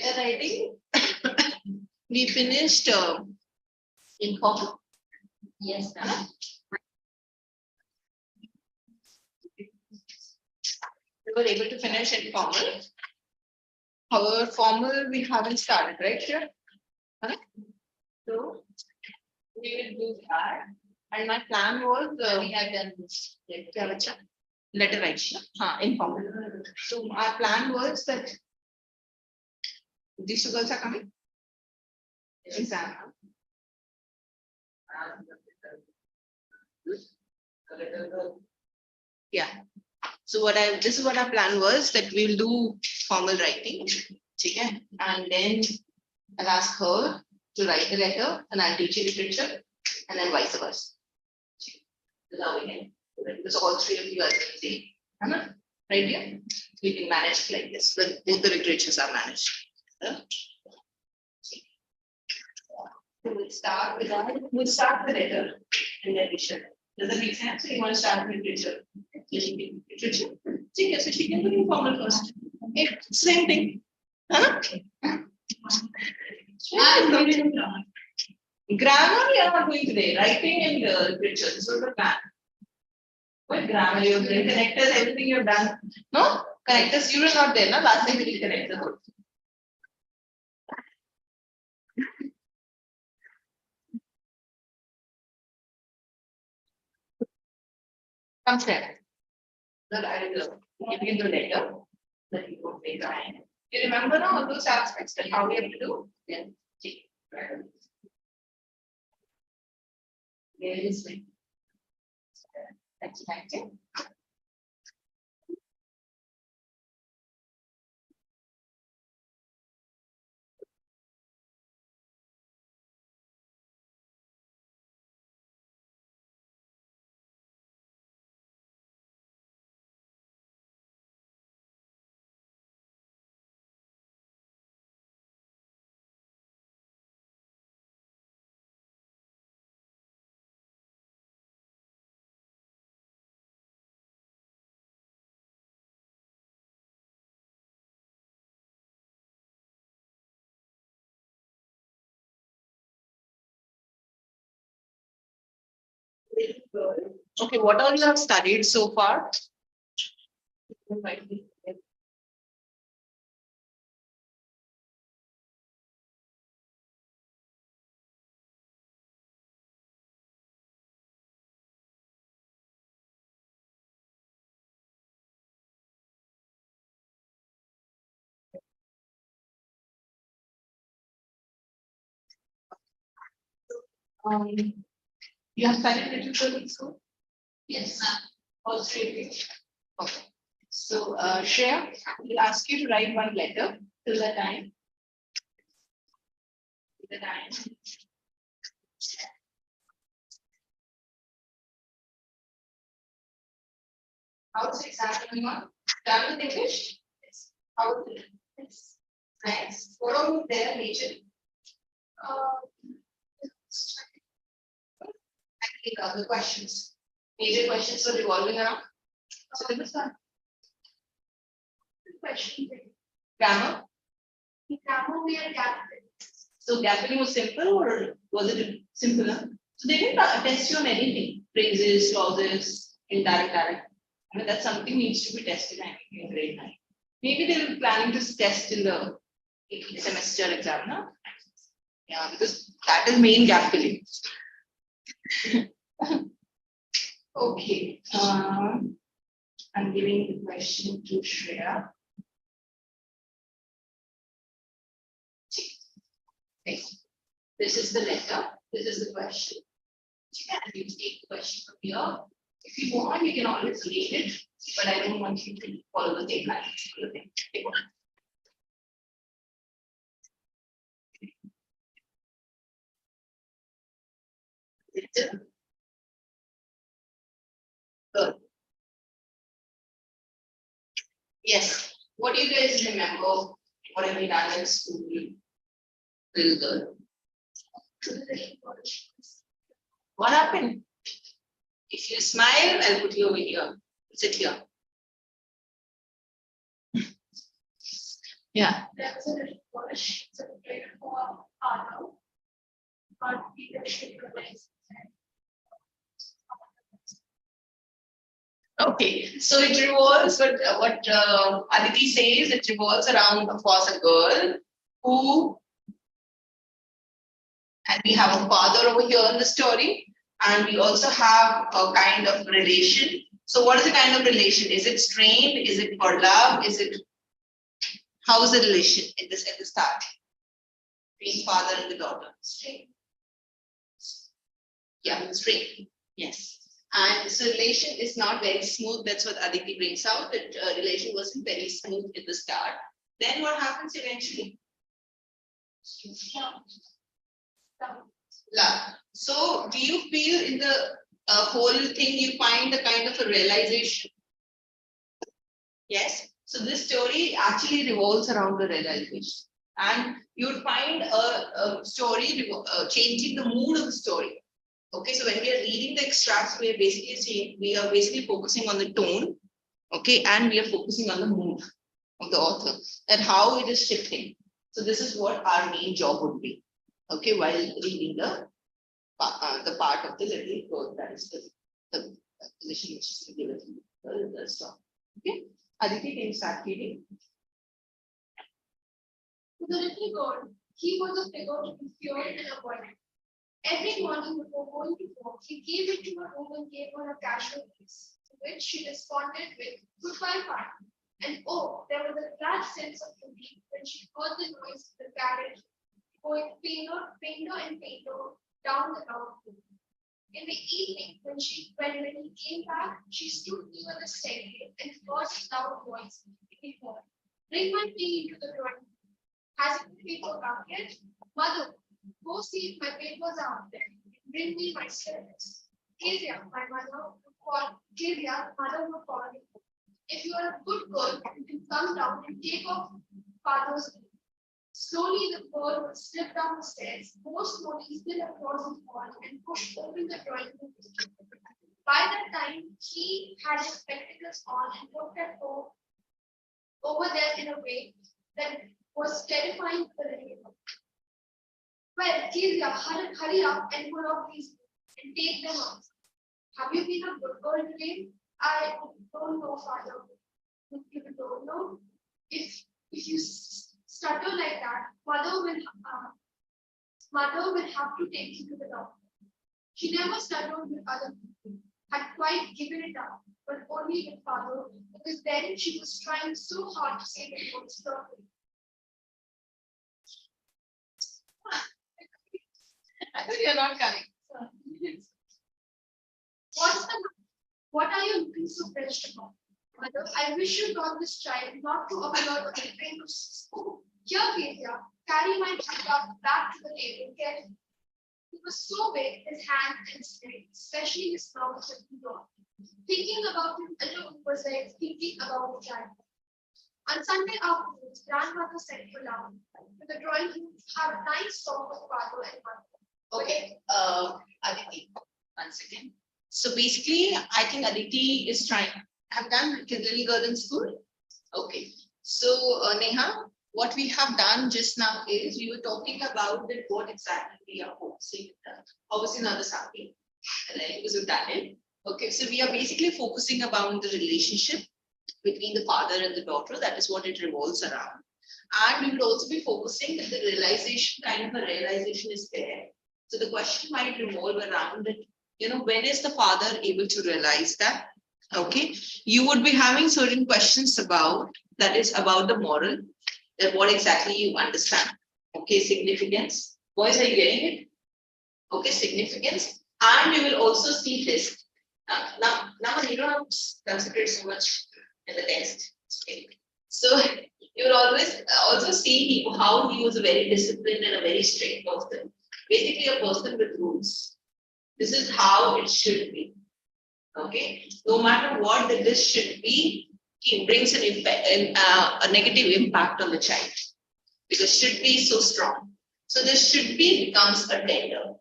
letter writing, we finished informal. Yes, ma'am. We were able to finish informal. However, formal we haven't started, right here? So we will do that. And my plan was we have done this. letter writing, informal. So our plan was that these two girls are coming. Exam. Yeah. So this is what our plan was, that we will do formal writing. Okay? And then I'll ask her to write the letter and I'll teach you literature and then vice versa. Because all three of you are the same. Right here? We can manage like this. Both the literatures are managed. So we'll start with that. We'll start the letter and then we should. Does that make sense? So you want to start with literature? Literature. Okay, so she can do informal first. Okay, same thing. Grammar we are not doing today. Writing and literature. This was the plan. What grammar you have done? Connectors, everything you have done. No? Connectors, you were not there. No? Last time we did connectors. Come step. That I will give you the letter that you will make. You remember now all those aspects that how we have to do? Yeah. Where is it? Expecting. Okay, what all you have studied so far? You have studied literature in school? Yes, ma'am. All three of you? Okay. So, Shreya, we'll ask you to write one letter till the time. How's the exam going on? Done with English? Yes. How is it? Yes. Nice. What about their nature? The questions. Major questions were revolving around syllabus. Question. Grammar. Grammar we are gapping. So gapping was simple or was it simple? So they didn't test you on anything. Phrases, clauses, indirect, direct. I mean that's something needs to be tested in grade 9. Maybe they were planning to test in the semester exam, no? Yeah, because that is main gap filling. Okay. I'm giving the question to Shreya. Okay. This is the letter. This is the question. And you take the question from here. If you want, you can always read it, but I don't want you to follow the same line. Okay. Good. Yes. What do you guys remember? What have you done in school? Very good. What happened? If you smile, I'll put you over here. Sit here. Yeah. There was a little push, so prayer for father, but leadership remains. Okay, so it revolves, but what Aditi says, it revolves around, of course, a girl who, and we have a father over here in the story, and we also have a kind of relation. So what is the kind of relation? Is it strained? Is it for love? Is it, how is the relation at the start? Between father and the daughter? Straight. Yeah, strained. Yes. And so relation is not very smooth. That's what Aditi brings out. That relation wasn't very smooth at the start. Then what happens eventually? Love. So do you feel in the whole thing you find a kind of a realization? Yes. So this story actually revolves around the realization. And you would find a story changing the mood of the story. Okay, so when we are reading the extracts, we are basically saying, we are basically focusing on the tone, okay, and we are focusing on the mood of the author, and how it is shifting. So this is what our main job would be, okay, while reading the part of the little quote, that is the position which is given in the story. Okay, Aditi, can you start reading? To the little girl, he was a figure to be feared and avoided. Every morning before going to work, he came into her room and gave her a casual kiss, to which she responded with goodbye, Father. And oh, there was a glad sense of relief when she heard the noise of the carriage going painter and painter down the road. In the evening, when he came back, she stood near the staircase and heard his loud voice before. Bring my tea into the drawing room. Has it been paper up yet? Mother, go see if my papers are out there. Bring me my syllabus. Kiria, my mother would call. Kiria, mother would call me. If you are a good girl, you can come down and take off father's name. Slowly, the girl would slip down the stairs, more slowly, still across the hall, and push open the drawing room. By that time, he had his spectacles on and looked at her over there in a way that was terrifying for the little. Well, Kiria, hurry up and pull off these and take them out. Have you been a good girl today? I don't know, Father. If you don't know, if you stutter like that, mother will have to take you to the doctor. She never stuttered with other people, had quite given it up, but only with father, because then she was trying so hard to say the words properly. I thought you're not coming. What are you looking so pressed about? Mother, I wish you taught this child not to appear to the train of school. Here, Kedia, carry my laptop back to the table carefully. He was so big, his hand and his leg, especially his mouth was gone. Thinking about him alone was like thinking about the child. On Sunday afternoons, grandmother said to Lam, to the drawing room, have a nice talk with father and mother. Okay, Aditi, one second. So basically, I think Aditi is trying. Have done little girl in school. Okay, so Neha, what we have done just now is we were talking about that what exactly we are focusing on. Obviously, not the something, right? Because we've done it. Okay, so we are basically focusing about the relationship between the father and the daughter. That is what it revolves around. And we would also be focusing that the realization, kind of a realization is there. So the question might revolve around that, when is the father able to realize that? Okay, you would be having certain questions about, that is about the moral, that what exactly you understand. Okay, significance. Boys, are you getting it? Okay, significance. And we will also see this. Now you don't have to consider so much in the test. Okay. So you will always also see how he was a very disciplined and a very strict person. Basically, a person with rules. This is how it should be. Okay, no matter what the dish should be, it brings an effect, a negative impact on the child because should be so strong. So this should be becomes a tender.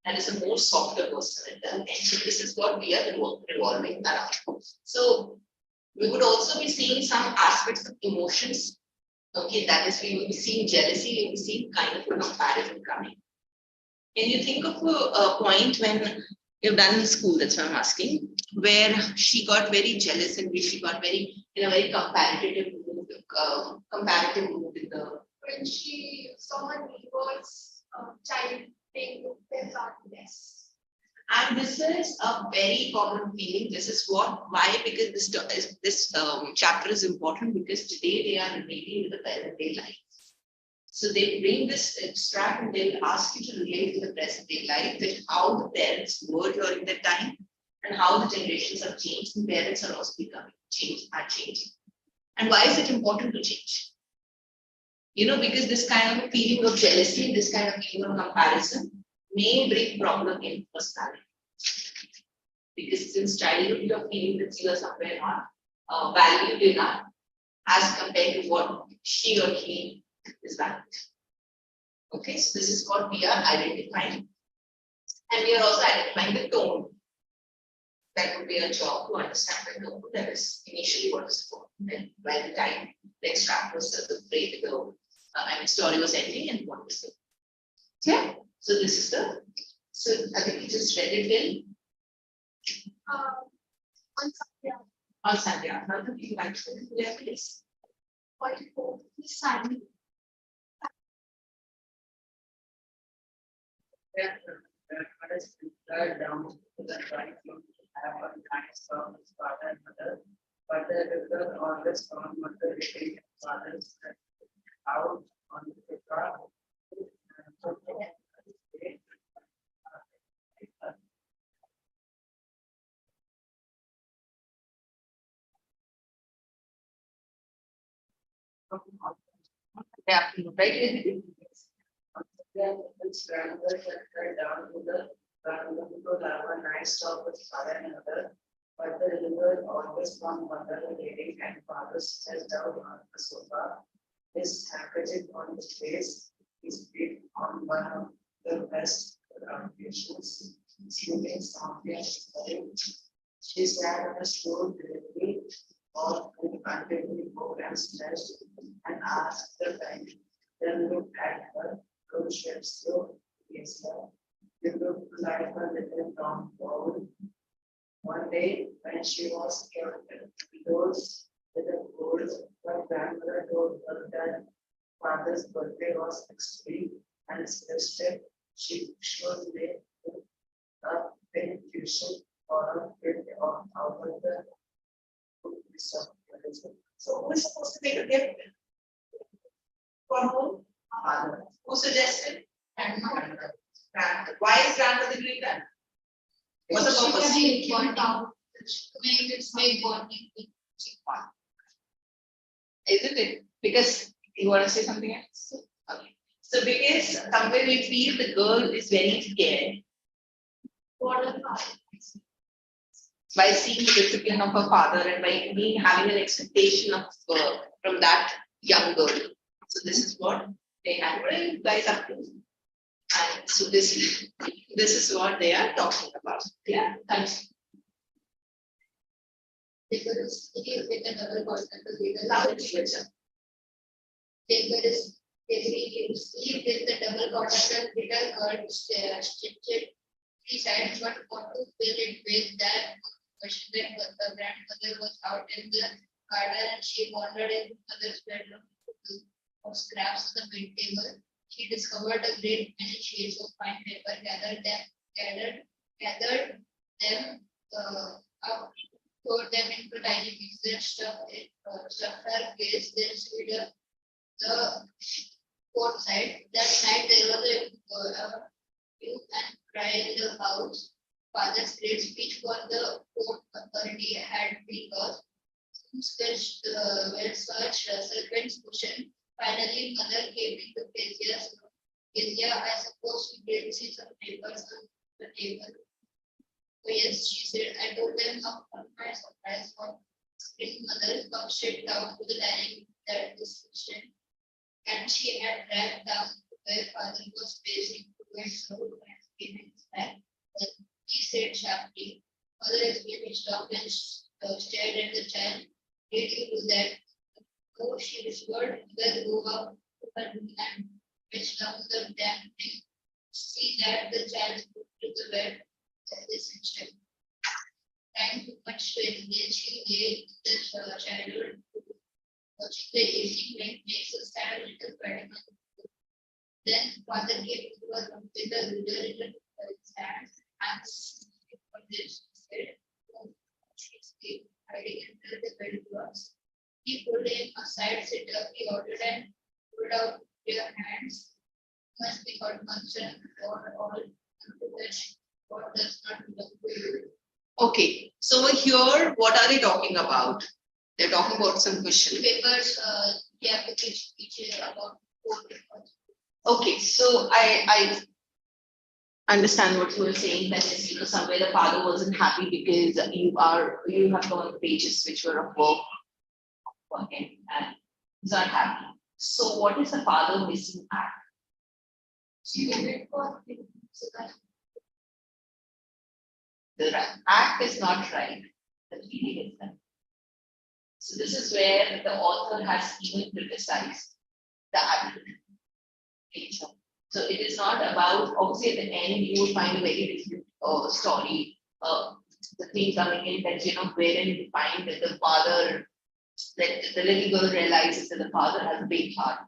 That is a more softer person at the end. So this is what we are revolving around. So we would also be seeing some aspects of emotions. Okay, that is we will be seeing jealousy, we will be seeing kind of a comparison coming. Can you think of a point when you've done in school, that's what I'm asking, where she got very jealous and she got very, in a very comparative mood in the. When she saw her neighbor's child playing with their hardness. And this is a very common feeling. This is why? Because this chapter is important because today they are relating to the present day life. So they bring this extract and they'll ask you to relate to the present day life, that how the parents were during that time and how the generations have changed, and parents are also changing. And why is it important to change? Because this kind of a feeling of jealousy, this kind of feeling of comparison may bring problem in personality. Because since childhood you are feeling that you are somewhere not valued enough as compared to what she or he is valued. Okay, so this is what we are identifying. And we are also identifying the tone. That would be a job to understand the tone. That is initially what is for. Then by the time the extract was the story was ending and what was the. Yeah. So this is so I think we just read it in. On Sunday. On Sunday. Now do you like to do that, please? 44. This Sunday. Down to the right to have a nice father and mother, but the river always found mother living fathers out on the car. Yeah, right. It's down to the people have a nice talk with father and mother, but the river always found mother living and father says down on the sofa. His handkerchief on his face, his feet on one of the best patients, sleeping soundly and snoring. She sat on a stool directly or unfavorably programs test and asked the time. Then looked at her, good shape slow, yes, sir. You look like a little brown bowl. One day, when she was indoors with a cold, her grandmother told her that father's birthday was next week and suggested she should make a big tuition or a bit of out of the So who is supposed to make a gift? For whom? father. Who suggested? Grandmother. Grandmother. Why is grandmother doing that? What's the purpose? Make bonding. Isn't it? Because you want to say something else? Okay. So because somewhere we feel the girl is very scared by seeing the discipline of her father and by having an expectation of from that young girl. So this is what they have. What are you guys up to? And so this is what they are talking about. Yeah, thanks. Because it is with another person to be the Loud switcher. There is every sleep with the double cotton little girl stitched three sides, but want to fill it with that question that the grandmother was out in the garden and she wandered in mother's bedroom of scraps on the bed table. She discovered a great many sheets of fine paper, gathered them up, poured them into tiny pieces, stuffed her face, then sewed up the fourth side. That night there was a hue and cry in the house. Father's great speech for the port authority had been lost. Which were such servants cushion. Finally, mother came into Kezia's room. Kezia, I suppose you did see some papers on the table. Oh, yes, she said, I told them of my surprise for spring mother come straight down to the dining that discussion. And she had dragged down to where father was facing towards the road and giving his back. Then he said sharply, Mother explained, stopped and stared at the child. Did you do that? So she whispered, "Well, go up to her room and fetch down the damn thing. See that the child put to the bed at this instant. Time too much to engage. She lay the child watching the AC vent makes a sad little cry. Then father came to her room with the ruler in his hands and for this said, "Oh, she escaped, hiding under the bed clothes." He pulled him aside, sit up, he ordered and pulled out their hands. Must be got concern for all that what does not belong to you. Okay, so over here, what are they talking about? They're talking about some question. Papers, yeah, which about four papers. Okay, so I understand what you were saying, that is, somewhere the father wasn't happy because you have gone pages which were of work for him and he's not happy. So what is the father missing at? She waited for him, so that The act is not right, the feeling is right. So this is where the author has even criticized the attitude. So it is not about, obviously at the end you will find a very different story. The thing coming in that, wherein you find that the father, that the little girl realizes that the father has a big heart.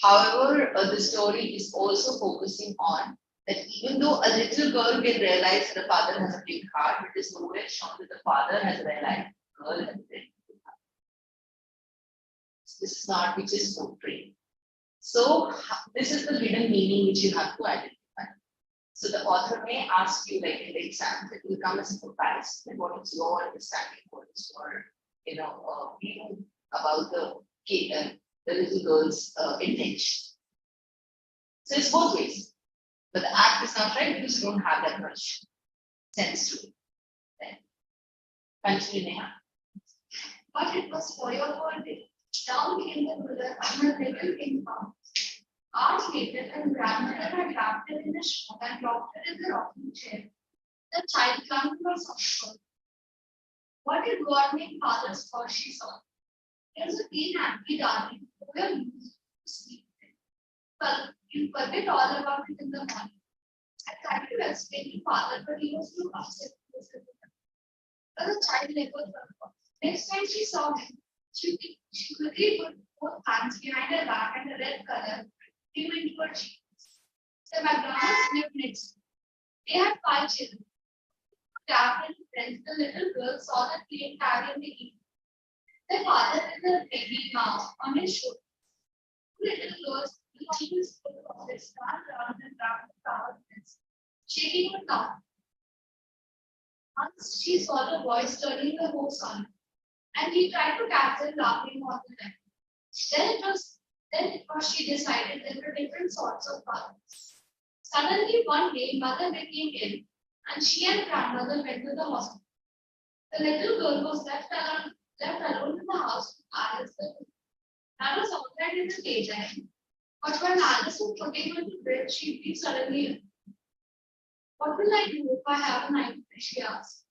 However, the story is also focusing on that even though a little girl can realize that the father has a big heart, it is nowhere shown that the father has realized the girl has a big heart. This is not which is portrayed. So this is the hidden meaning which you have to identify. So the author may ask you, like in the exam, it will come as a comparison. What is your understanding? What is your, view about the little girl's intention? So it's both ways. But the act is not right because you don't have that much sense to it. Then continue, Neha. But it was for your birthday. Down came the ruler and her little king found. Hours later, her grandmother had wrapped it in a shawl and dropped it in the rocking chair. The child clung to her soft. What did God make father's for she saw? Here's a clean, happy darling who will use to sleep. Well, you forget all about it in the morning. I tried to explain to father, but he was too upset. But the child never heard. Next time she saw him, she quickly put both hands behind her back and the red color came into her cheeks. The McDonald's lived next. They had 5 children. After friends, the little girl saw the plane carrying the evening. The father with a baby mouse on his shoulder. Little girls belonging to his foot office ran around and round the tower fence, shaking her thumb. Once she saw the boys turning the horse on him, and he tried to catch them laughing all the time. Then it was she decided there were different sorts of fathers. Suddenly one day mother became ill and she and grandmother went to the hospital. The little girl was left alone in the house with Alice. That was all right in the daytime. But when Alice was putting her to bed, she felt suddenly ill. What will I do if I have a nightmare? She asked.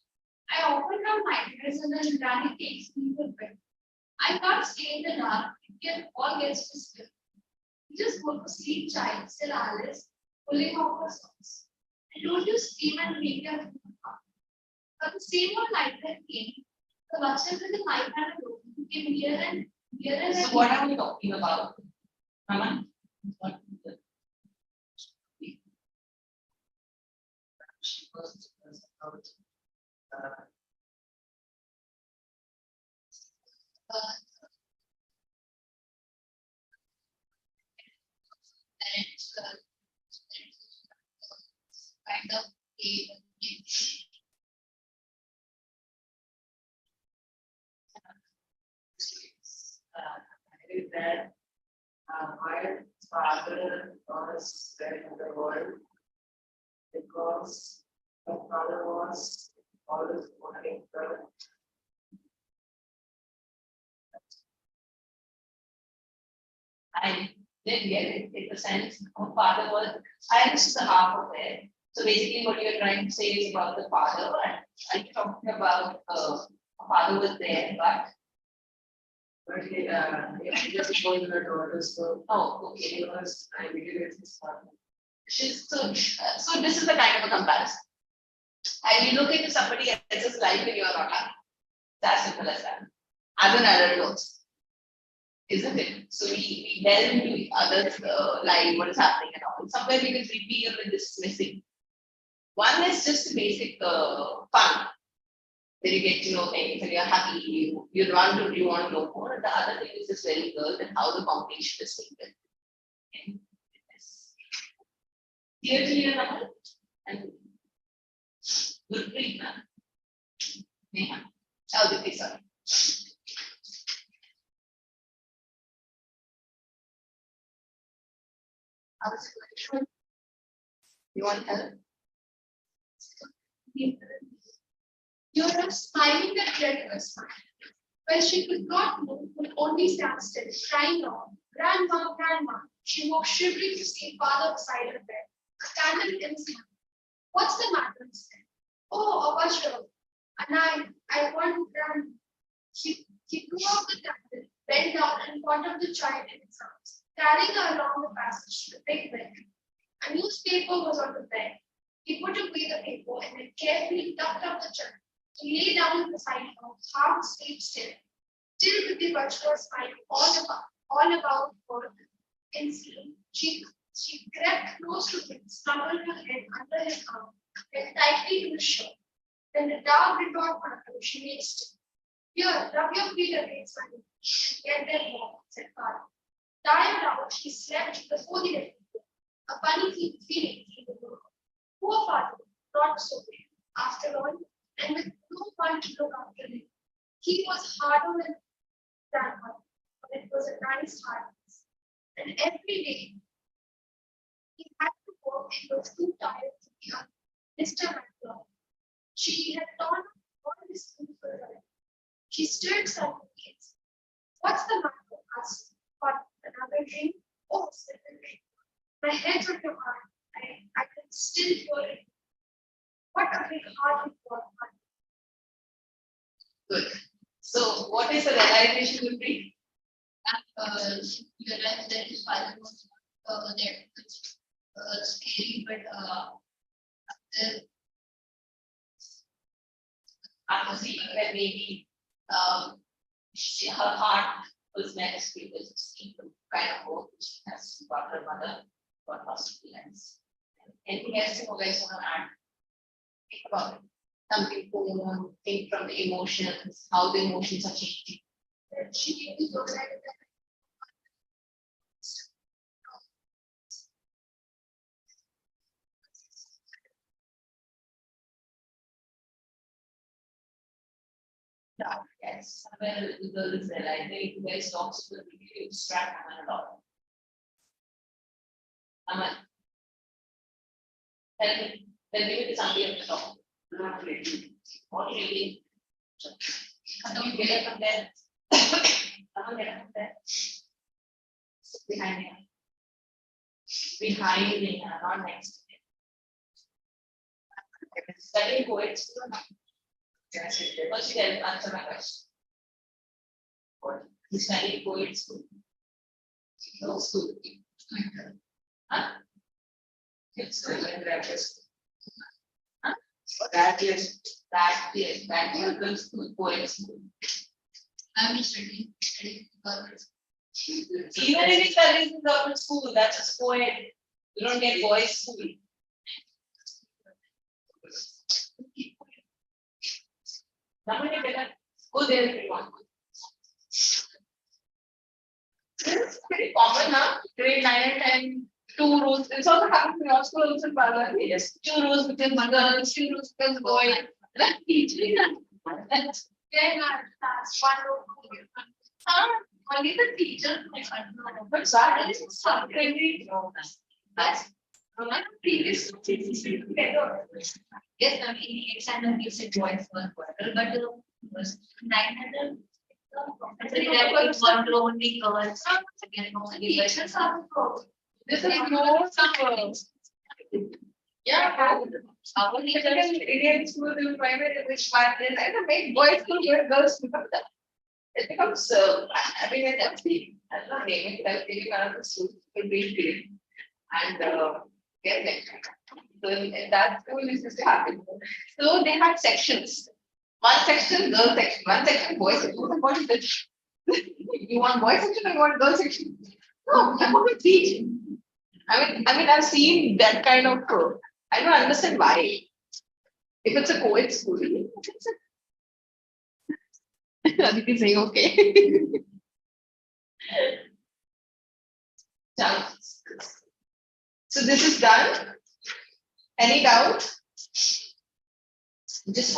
I often have nightmares and then Granny takes me to bed. I can't stay in the dark. It all gets disturbed. You just go to sleep, child, said Alice, pulling off her socks. And don't you scream and make your food up. But the same old nightmare came. The watches with the knife and a rope became nearer and nearer. So what are we talking about? Mama? She was about parents, kind of a I read that my father was there in the world because my father was always wanting the I did get it in the sense of father was, I understood the half of it. So basically what you're trying to say is about the father, and I'm talking about a father was there, but But he just told her daughter, so Oh, okay. she was, I believe it's his partner. So this is the kind of a comparison. And you look into somebody else's life and you are not happy. It's as simple as that. As an adult also. Isn't it? So we delve into others' life, what is happening and all. Somewhere we can reveal and dismissing. One is just basic fun. Then you get to know things and you're happy, you want to know more. And the other thing is just very good and how the competition is taken. Okay. Yes. Clear to you now? And good read, man. Yeah. Oh, the piece of how is it going? You want help? You're smiling that led her smile. When she could not move, would only stand still, crying out, "Grandma, Grandma." She woke shivering to see father beside her bed, a candle in his hand. "What's the matter?" he said. "Oh, a mushroom. And I want Grandma." He blew out the candle, bent down and caught up the child in his arms, carrying her along the passage to the big bed. A newspaper was on the bed. He put away the paper and then carefully tucked up the child. He lay down beside her, half asleep still with the butcher smile all about her in sleep. She crept close to him, snuggled her head under his arm, held tightly to his shirt. Then the dog did not matter, she lay still. "Here, rub your feet against my knee. Get them warm," said father. Tired out, he slept before the little boy. A funny feeling came over her. Poor father, not so bad, after all, and with no one to look after him. He was harder than grandmother, but it was a nice hardness. And every day he had to work and was too tired to be up. Mr. McLeod. She had torn all his food for her. She stirred suddenly. "What's the matter?" asked father. "Another drink?" "Oh," said the drink. "My head's on your arm. I can still hear it. What a big heart you've got." Good. So what is the realization you bring? You realize that his father was that scary, but After seeing that maybe her heart was next because of seeing the kind of hope she has got her mother, got hospitalized. Anything else you guys want to add? Think about it. Something going on, think from the emotions, how the emotions are changing. She made me go like that. Yes, somewhere the girl is there. I think you guys talk to the video, distract Aman a lot. Aman, tell me with somebody of the top. Not really. What really? Come you get up from there. Aman, get up from there. Sit behind him. Behind him, not next to him. Studying poets. Yes, it did. First, you can answer my question. What? You study poet school. No school. Huh? It's So when that is. Huh? That is. That is good school, poet school. I'm studying government. Even if you study in government school, that's a poet. You don't get boys school. Somebody better go there if you want. This is pretty common now. Grade 9 and 10, 2 rows. It's also happening in our school also in Bala. Yes, 2 rows because girls, 2 rows because boy. That teaching that's Then that's one row. only the teacher. But that is something that's previous Yes, I mean, it's an abusive voice for quarter, but was 900. One only girls. Again, only Teachers are pro. this is more yeah, Our Indian school in private English, I make boys school where girls it becomes, I mean, I'm not naming it, I'm thinking one of the students will be kidding. And get lectured. So in that school, this used to happen. So they had sections. One section, girl section, one section, boy section. What is this? You want boy section or you want girl section? No, I want to teach. I've seen that kind of. I don't understand why. If it's a co-ed school, Aditi saying okay. So this is done. Any doubt? Just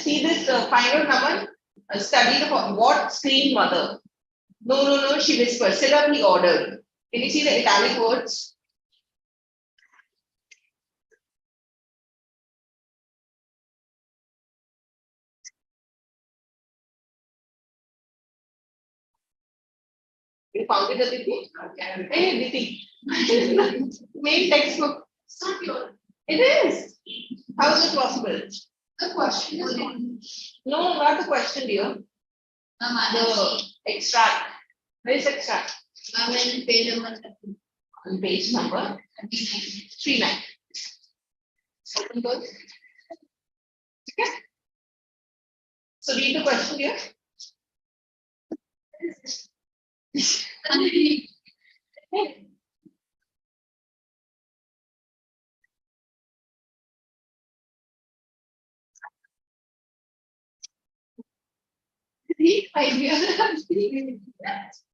see this final number. Study the what screen mother. No. She whispered. Sit up. He ordered. Can you see the italic words? You found it, Aditi? Hey, Aditi. Main textbook. It's not your. It is. How is it possible? The question is not. No, not the question, dear. The extract. Where is extract? On page number 39. Open those. Okay. So read the question here. The idea.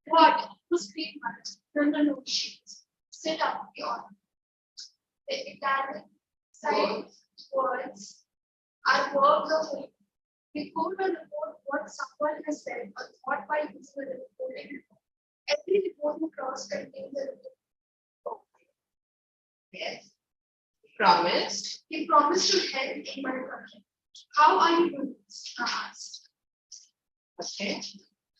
What? To speak much. No. Sit up, your. The Italian side words are verbs of report. Report or report what someone has said or thought by using the reporting report. Every reporting clause contains a report. Yes. Promised. He promised to help in my project. How are you doing this? I asked. Okay.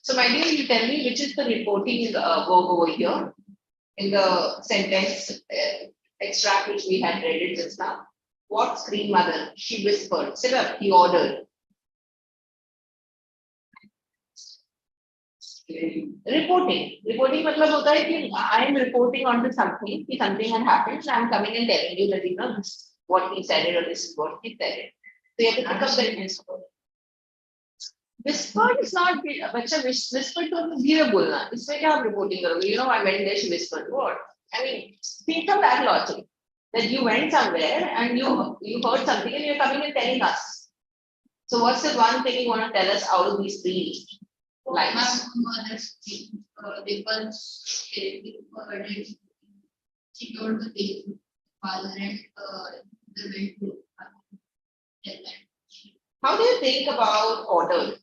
So my dear, you tell me which is the reporting verb over here in the sentence extract which we had read it just now. What screen mother? She whispered. Sit up. He ordered. Reporting. Reporting मतलब होता है कि I am reporting on to something. कि something had happened. I am coming and telling you that you know this is what he said it or this is what he said it. So you have to pick up the whispered is not बच्चा whispered तो धीरे बोलना इसमें क्या आप reporting करोगे you know I went there she whispered what I mean think of that logic that you went somewhere and you heard something and you're coming and telling us so what's the one thing you want to tell us out of these three lines she told the father and the way to how do you think about order?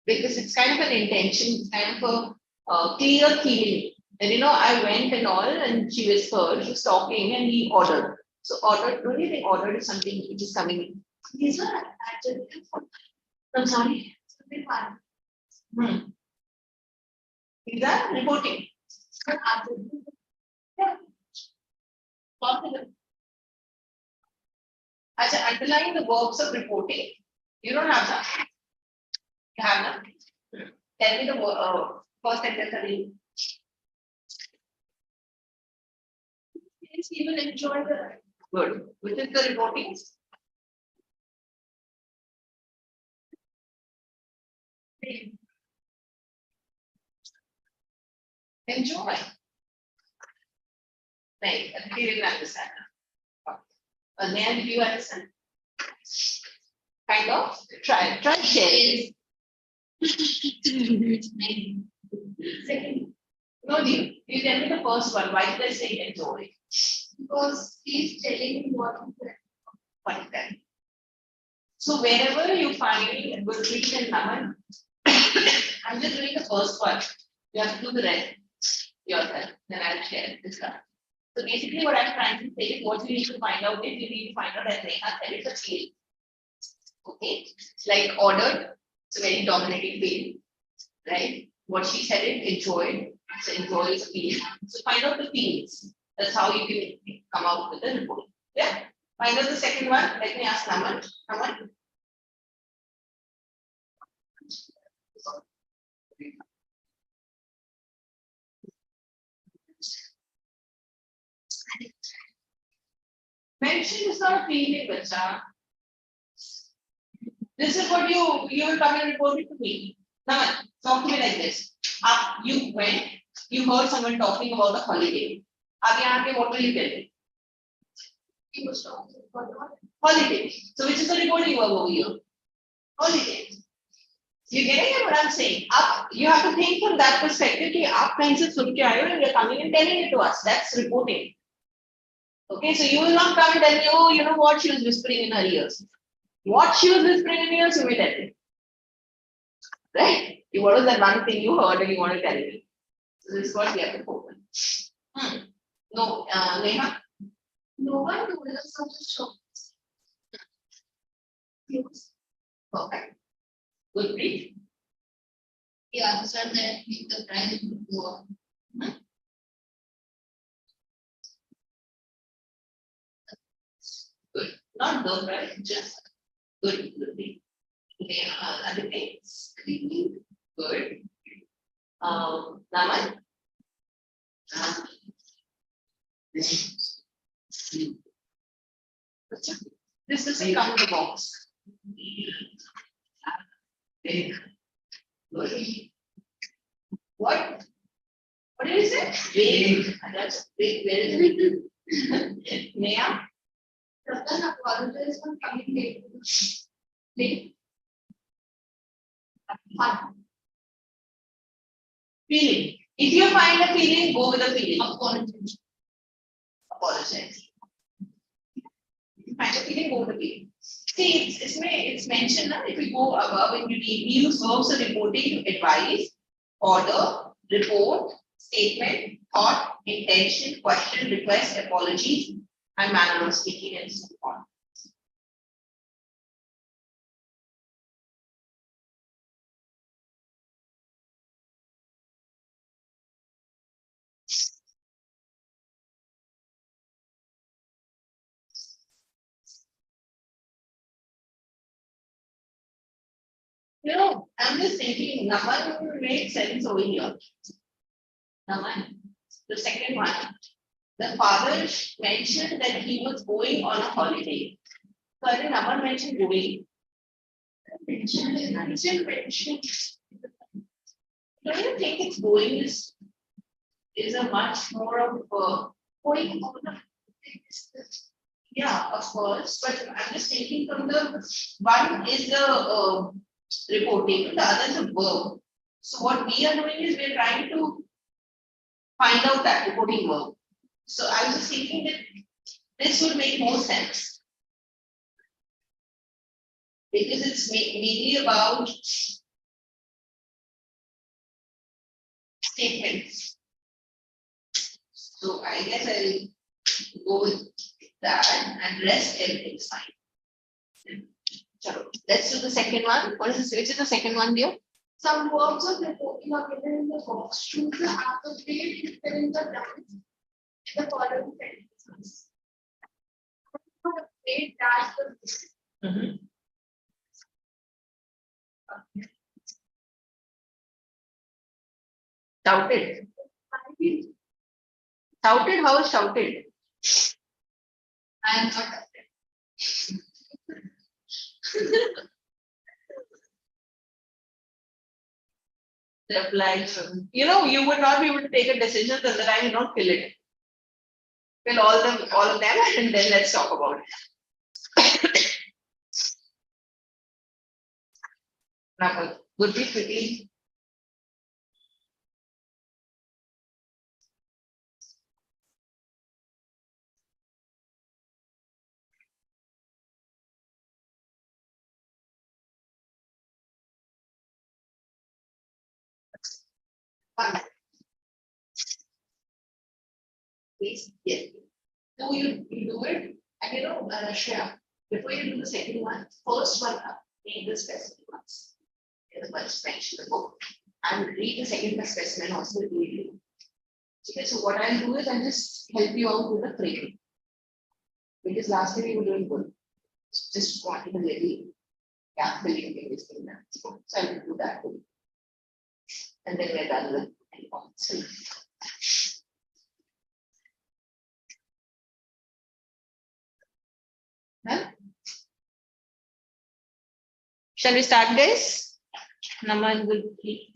Because it's kind of an intention, it's kind of a clear feeling. And you know, I went and all, and she whispered, she was talking, and he ordered. So ordered, don't you think ordered is something which is coming in? These are adjectives. I'm sorry. Something fun. Is that reporting? It's not adjective. Yeah. Confident. Underlying the verbs of reporting, you don't have that. You have that. Tell me the first sentence again. Yes, he will enjoy the ride. Good. Which is the reporting? Enjoy. Right. I didn't understand. Nayan, did you understand? Kind of. Try share. Second. No, you tell me the first one. Why did I say enjoy? Because he's telling me what he said. What is that? So wherever you find Gurpreet and Naman, I'm just doing the first one. You have to do the rest yourself. Then I'll share this one. So basically what I'm trying to say is what you need to find out is you need to find out that Neha said it's a field. Okay. Like ordered, it's a very dominating field. Right? What she said it enjoyed. So enjoy is field. So find out the fields. That's how you can come out with the report. Yeah. Find out the second one. Let me ask Naman. Naman. Mention is not a feeling, bacha. This is what you will come and report it to me. Now, talk to me like this. You went, you heard someone talking about a holiday. What will you tell me? He was talking about Holiday. So which is the reporting verb over here? Holiday. You getting it what I'm saying? You have to think from that perspective. Ki aap kahin se sun ke aaye ho and you're coming and telling it to us. That's reporting. Okay, so you will not come and tell me, oh, you know what, she was whispering in her ears. What she was whispering in your ears, you may tell me. Right? What was that one thing you heard and you want to tell me? So this is what we have to open. No, Neha? no one told us of the show. Yes. Perfect. Good brief. He answered that if the price would go up. Good. Not the right, just good. Good. Okay, other things. Screening. Good. Naman? This doesn't come in the box. Big. Good. What? What did you say? Big. That's big. Where is it? Neha? Ratan apologized for coming late. Late. Fun. Feeling. If you find a feeling, go with a feeling. Apologize. Apologize. If you find a feeling, go with a feeling. See, it's mentioned that if you go above and you use verbs of reporting to advise, order, report, statement, thought, intention, question, request, apology, and manner of speaking and so on. You know, I'm just thinking, Naman will make sense over here. Naman, the second one. The father mentioned that he was going on a holiday. So I think Naman mentioned going. Mentioned. Don't you think it's going is a much more of Going on a yeah, of course, but I'm just thinking from the one is the reporting, the other is a verb. So what we are doing is we're trying to find out that reporting verb. So I was just thinking that this would make more sense. Because it's mainly about statements. So I guess I'll go with that and rest everything's fine. Chalo, let's do the second one. What is this? Which is the second one, dear? some verbs of reporting are given in the box. Choose the appropriate to fill in the blanks in the following sentences. Afraid that the Shouted. Shouted? How is shouted? I am not afraid. Reply. You know, you would not be able to take a decision till the time you don't fill it. Fill all of them, and then let's talk about it. Now, good be quickly. Please, yes. So you do it, and you know, Shreya, before you do the second one, first one up, read the specific ones. The ones mentioned in the book, and read the second specimen also do it. Okay, so what I'll do is I'll just help you out with the framing. Because last time you were doing good. Just wanted a little gap filling in this thing. So I'll do that. And then we're done with any points. Shall we start this? Naman will please.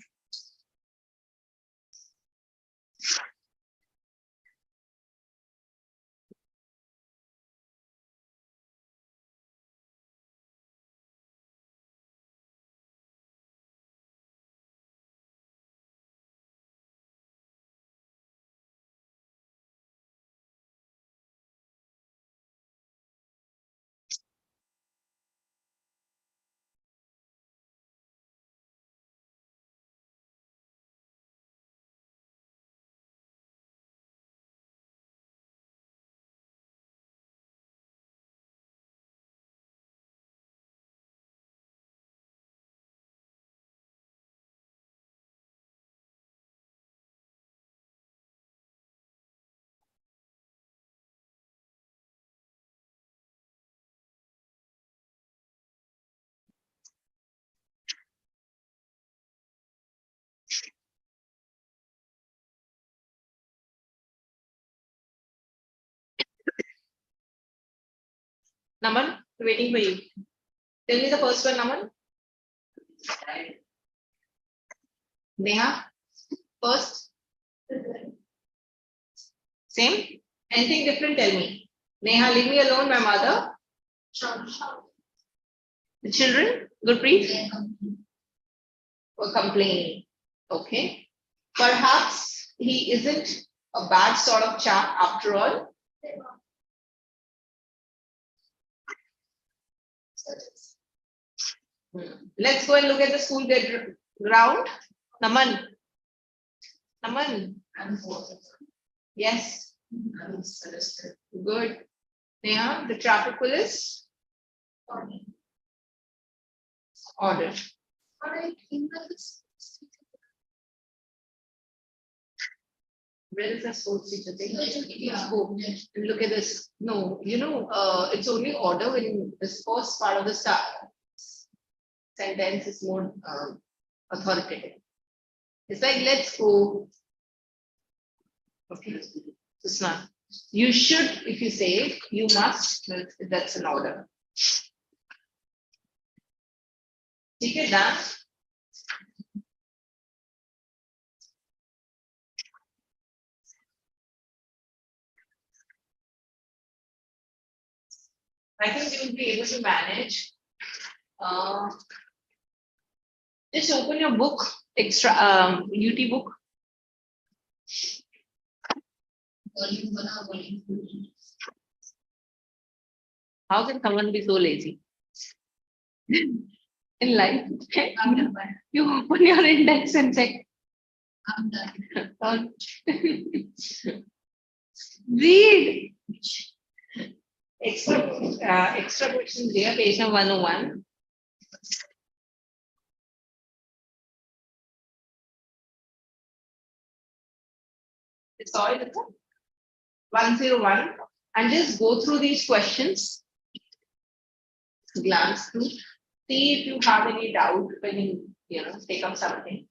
Naman, waiting for you. Tell me the first one, Naman. Neha, first. Same. Anything different? Tell me. Neha, leave me alone, my mother. The children, Gurpreet, were complaining. Okay. Perhaps he isn't a bad sort of chap after all. Let's go and look at the school ground. Naman. Naman. Yes. Good. Neha, the traffic police. Order. Where is the sports teacher thing? Let's go and look at this. No, you know, it's only order when this first part of the sentence is more authoritative. It's like, let's go. Okay, it's not. You should, if you say you must, that's an order. Okay, done. I think you will be able to manage. Just open your book, extra UT book. How can someone be so lazy? In life, you open your index and check. Read. Extra questions here, page number 101. It's all 101, and just go through these questions. Glance through. See if you have any doubt when you take up something.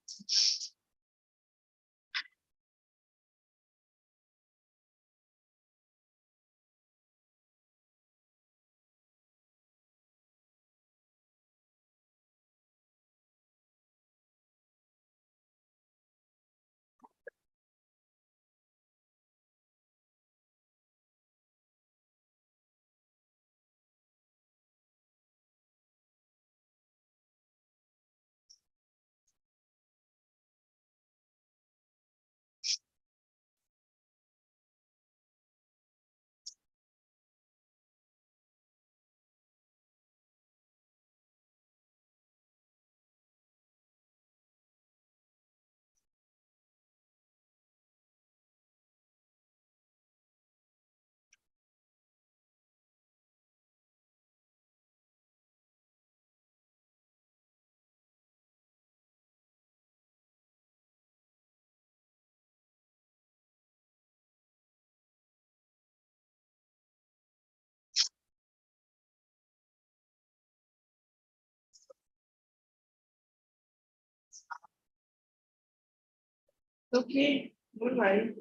Okay, don't worry.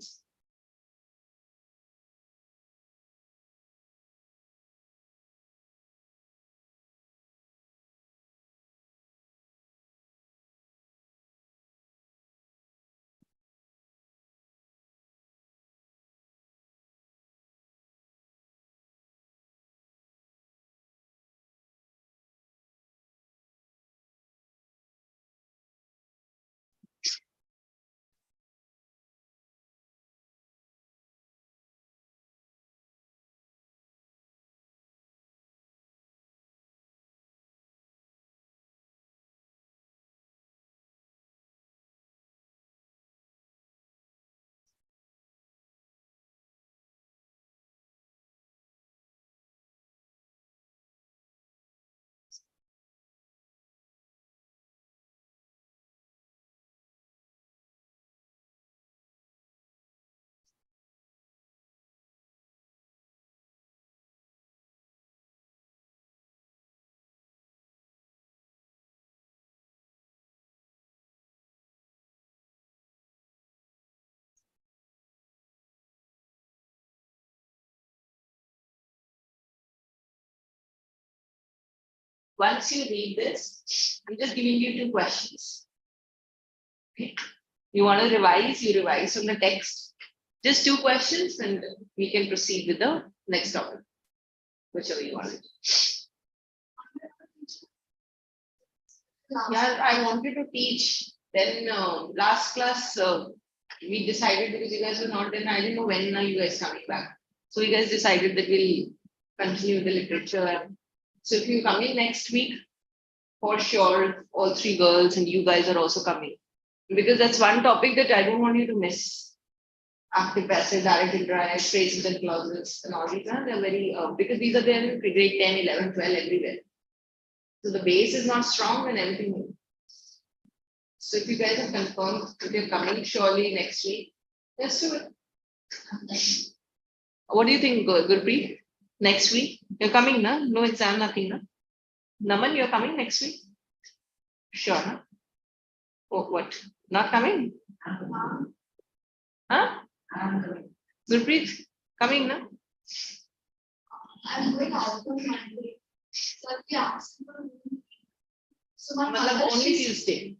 once you read this, I'm just giving you 2 questions. Okay. You want to revise, you revise from the text. Just 2 questions and we can proceed with the next topic, whichever you want. Yeah, I wanted to teach. Then last class, we decided because you guys were not there, I didn't know when are you guys coming back. So we guys decided that we'll continue the literature. So if you come in next week, for sure, all 3 girls and you guys are also coming. Because that's one topic that I don't want you to miss. Active, passive, direct, indirect, phrases and clauses and all these. They're very, because these are there in grade 10, 11, 12, everywhere. So the base is not strong and everything moves. So if you guys have confirmed if you're coming surely next week, let's do it. What do you think, Gurpreet? Next week? You're coming, na? No exam, nothing, na? Naman, you're coming next week? Sure, na? Oh, what? Not coming? Huh? Gurpreet, coming, na? I'm going out on Monday. So I'll be asking for a meeting. So my Matlab mother, only she's- Tuesday.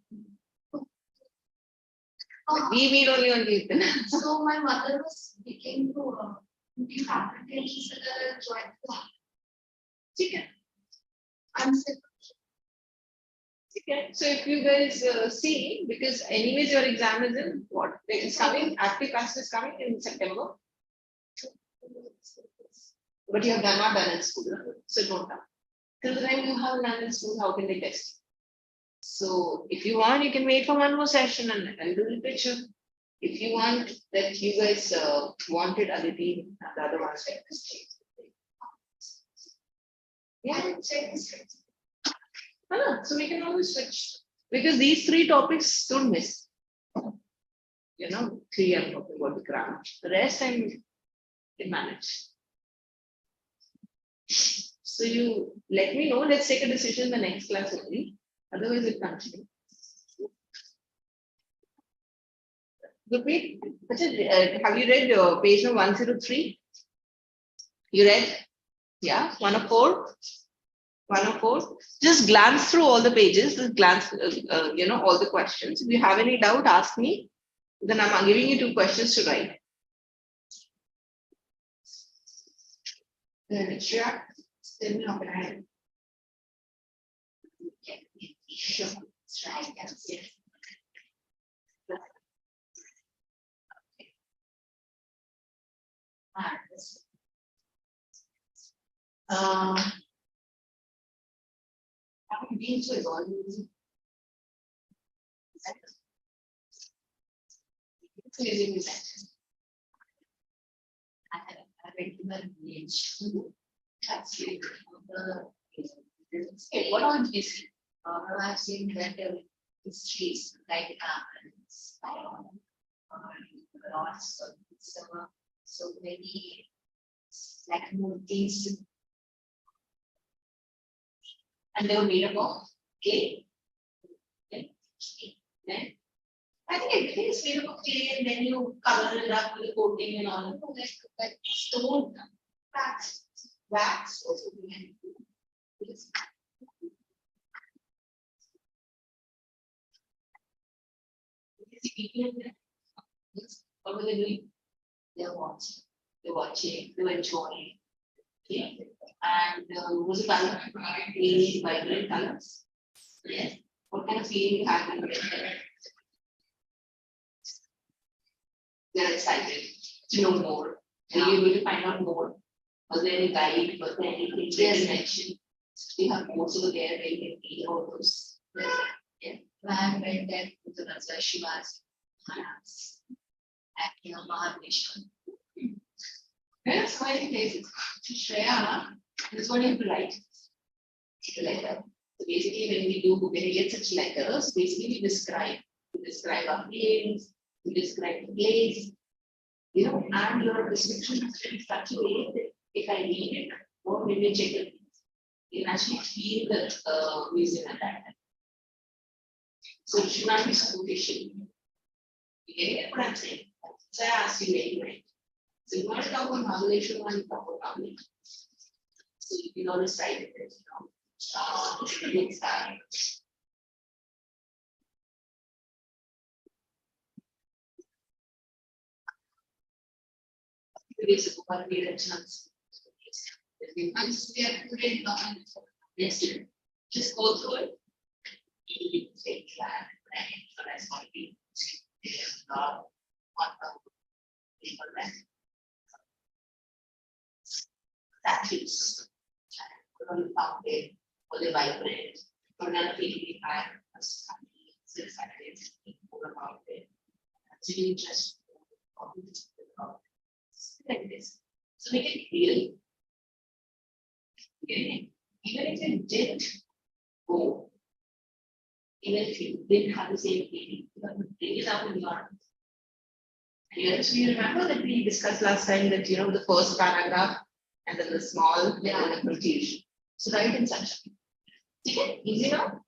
We meet only on Tuesday. So my mother was speaking to the faculty and she said that I'll join the class. Okay. I'm sick. Okay. So if you guys see, because anyways your exam is in what? It's coming, active passive is coming in September. But you have not done in school, so it won't come. Till the time you have done in school, how can they test? So if you want, you can wait for one more session and do literature. If you want that you guys wanted Aditi and the other ones like this. Yeah, so we can always switch. Because these 3 topics don't miss. You know, 3 I'm talking about the grammar. The rest I can manage. So you let me know, let's take a decision in the next class only. Otherwise, it continue. Gurpreet, have you read page number 103? You read? Yeah, 104. 104. Just glance through all the pages. Just glance, all the questions. If you have any doubt, ask me. Then I'm giving you 2 questions to write. Then sure. Still not gonna. Sure. Right, yes. I've been to evolve. I regular village. That's really good. Okay, What on is I've seen that streets like lots of so many like mountains and they were made up of clay. Okay. I think everything is made up of clay and then you cover it up with a coating and all. like stone Wax also. What were they doing? they're watching. They're watching, they were enjoying. Okay. And was it color? Really vibrant colors. Yes. What kind of feeling you had when you read that? They're excited to know more. Are you able to find out more? Was there any guide? Was there anything they mentioned? We have course over there where you can read all those. I read that with the Raja Shiva's Maharaj acting on Mahavishnu. Yes, many places. Shreya, this is what you have to write. Letter. So basically, when we get such letters, basically we describe our feelings, we describe the place, and your description has to be such a way that if I read it, or maybe check it, you can actually feel the museum at that time. So it should not be superficial. You get what I'm saying? So I asked you where you went. So you want to talk about Mahabaleshwar and talk about Mahabaleshwar. So you can always write it. Good start. It's a one period chance. Once we are today long. Yes, just go through it. Take that, right? So that's going to be not one of people that. That is. We're going to pump it, or they vibrate. We're going to feel high. 6 seconds, more about it. So you just like this. So make it real. Okay. Even if it didn't go, even if you didn't have the same feeling, you can bring it up in your. Yes, you remember that we discussed last time that the first paragraph and then the small little abbreviation. So write in such. Okay, easy now.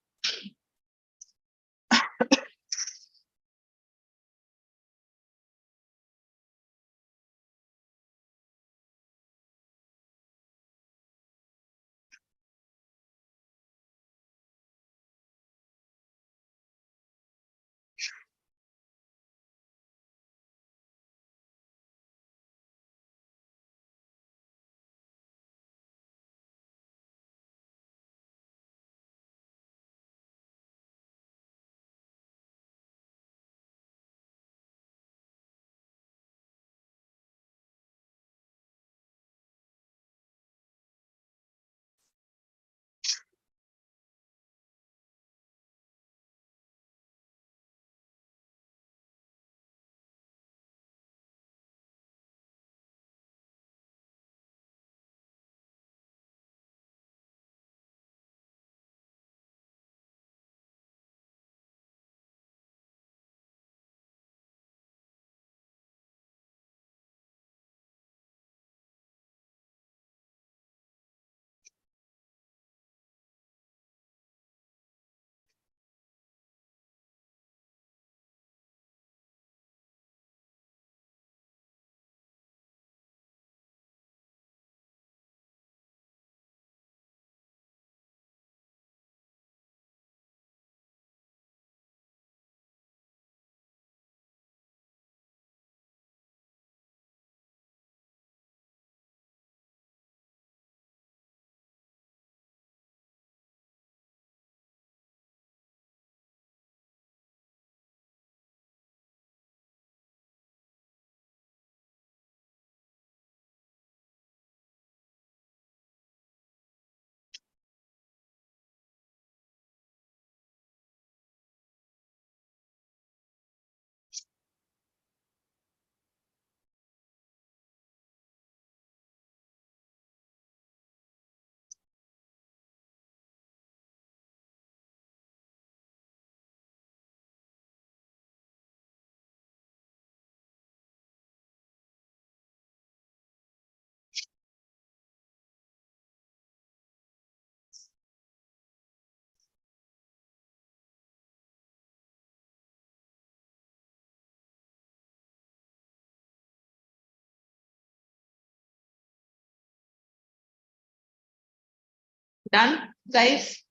Done, guys?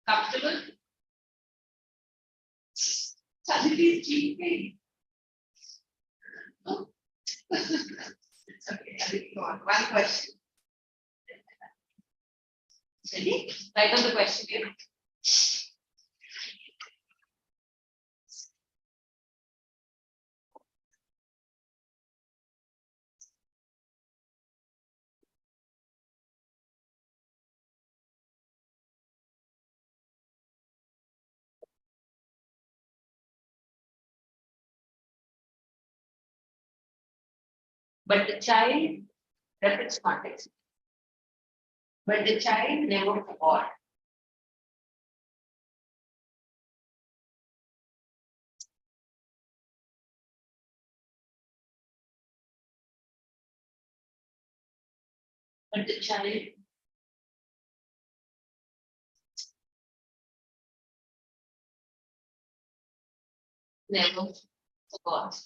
Comfortable? Suddenly it's cheating. Oh. It's okay, I will go on. One question. Ready? Write on the question here. But the child, reference context. But the child never forgot. But the child never forgot.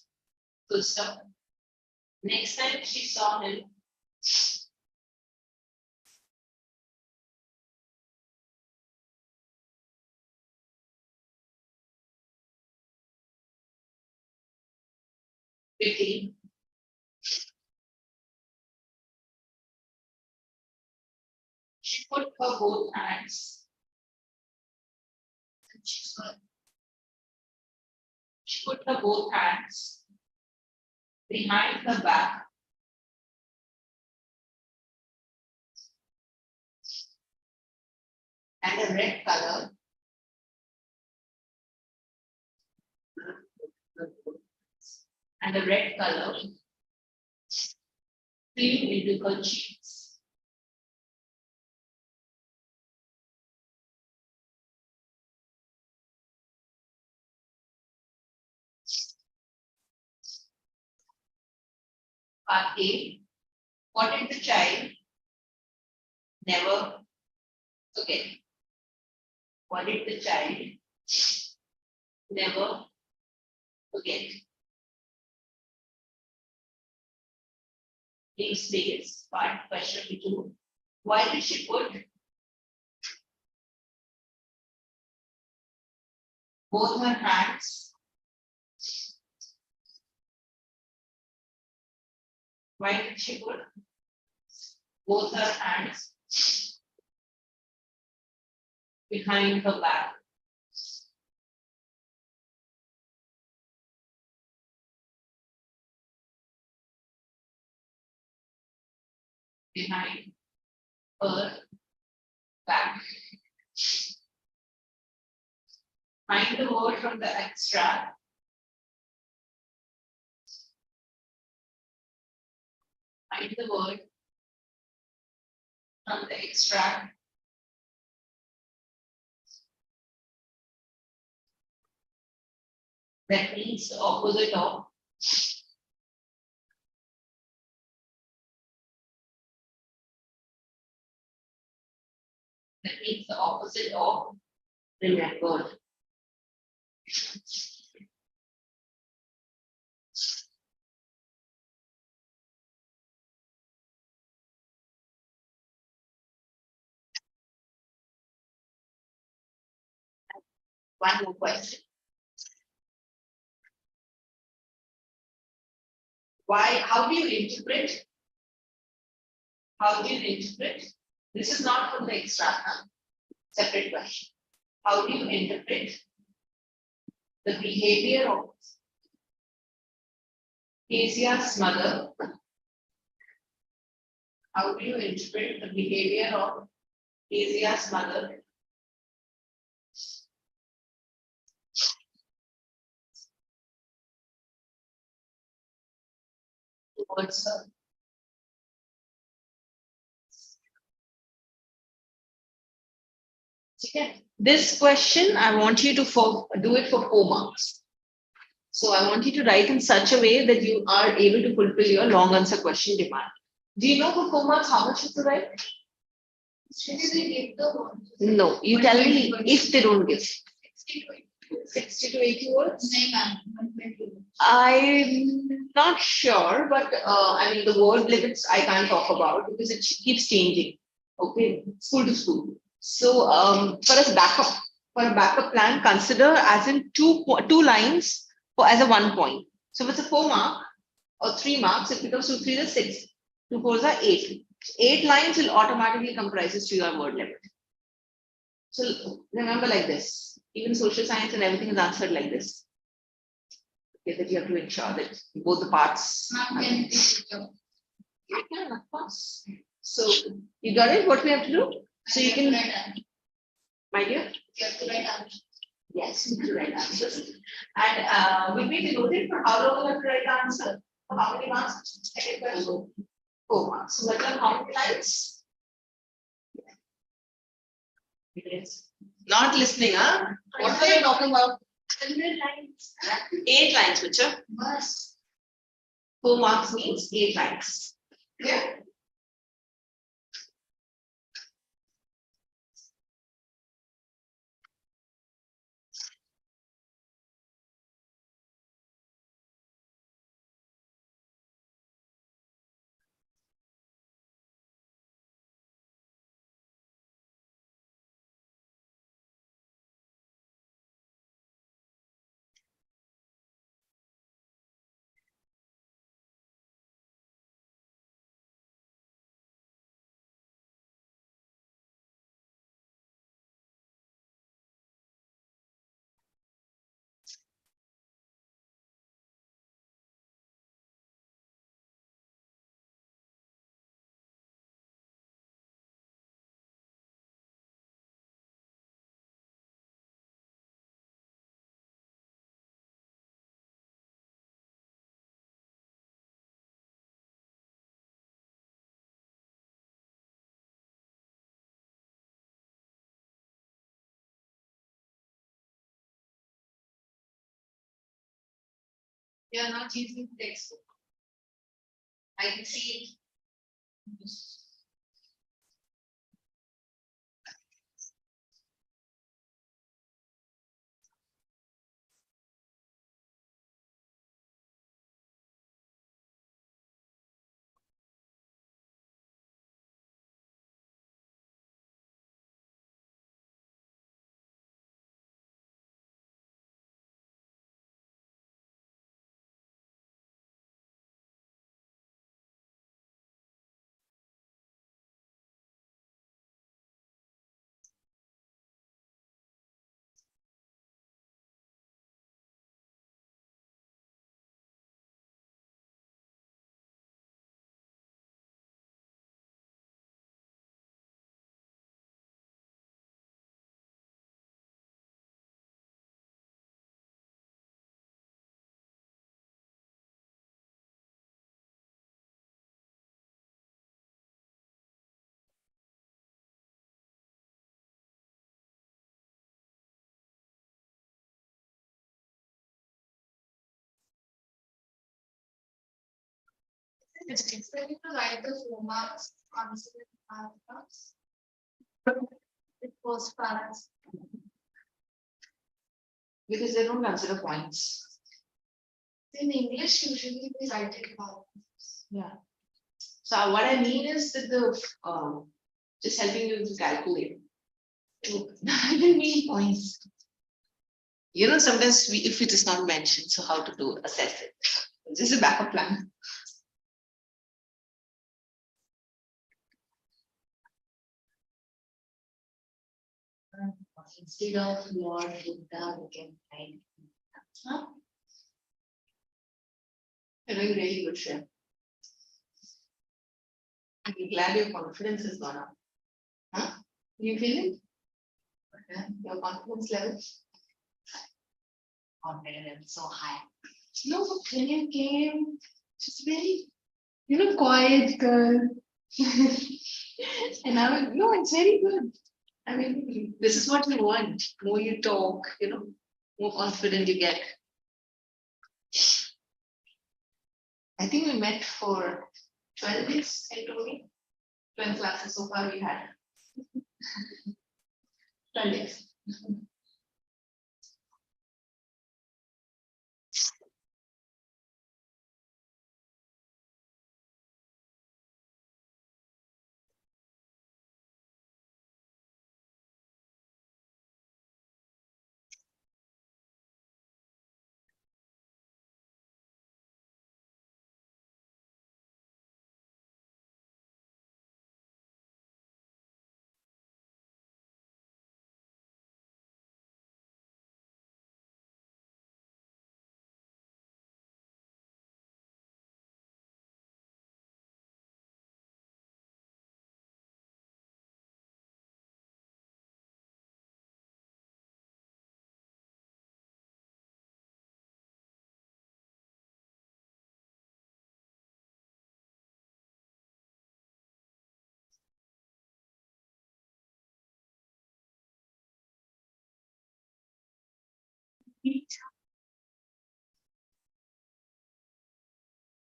Good stuff. Next time she saw him, 15. She put her both hands. She put her both hands behind her back. And a red color. And a red color streamed into her cheeks. Part A. What did the child never forget? What did the child never forget? Leave space. Part question 2. Why did she put both her hands? Why did she put both her hands behind her back? Behind her back. Find the word from the extract. Find the word from the extract. That means the opposite of. That means the opposite of remembered. One more question. Why, how do you interpret? How do you interpret? This is not from the extract, huh? Separate question. How do you interpret the behavior of Asia's mother? How do you interpret the behavior of Asia's mother towards her? Okay. This question, I want you to do it for 4 marks. So I want you to write in such a way that you are able to fulfill your long answer question demand. Do you know for 4 marks how much you have to write? No, you tell me if they don't give. 60 to 80 words? I'm not sure, but I mean the word limits I can't talk about because it keeps changing. Okay, school to school. So for a backup plan, consider as in two lines as a 1 point. So if it's a 4 mark or 3 marks, it becomes 2 3 is 6, 2 4 are 8. 8 lines will automatically comprises to your word limit. So remember like this. Even social science and everything is answered like this. Okay, that you have to ensure that both the parts. Yeah, of course. So you got it? What we have to do? So you can, my dear. You have to write answers. Yes, you have to write answers. And will we be noted for how long you have to write the answer? For how many marks? Second question. 4 marks. So what are how many lines? Not listening, huh? What are you talking about? 100 lines. 8 lines, Richa. Bus. 4 marks means 8 lines. Yeah. They are not using textbook. I can see it. It's expected to write the 4 marks answer in 5 marks. It was parents. Because they don't consider points. In English, usually we write it 5 marks. Yeah. So what I mean is that the just helping you to calculate. I didn't mean points. You know, sometimes if it is not mentioned, so how to assess it? Just a backup plan. Instead of Lord Buddha, we can find. Huh? You're doing really good, Shreya. I'm glad your confidence has gone up. Huh? You feel it? Yeah, your confidence level? Confidence so high. No, when you came, just very, quiet girl. And I was, no, it's very good. I mean, this is what you want. More you talk, more confident you get. I think we met for 12 days, I told you. 12 classes so far we had. 12 days.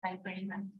Time 29.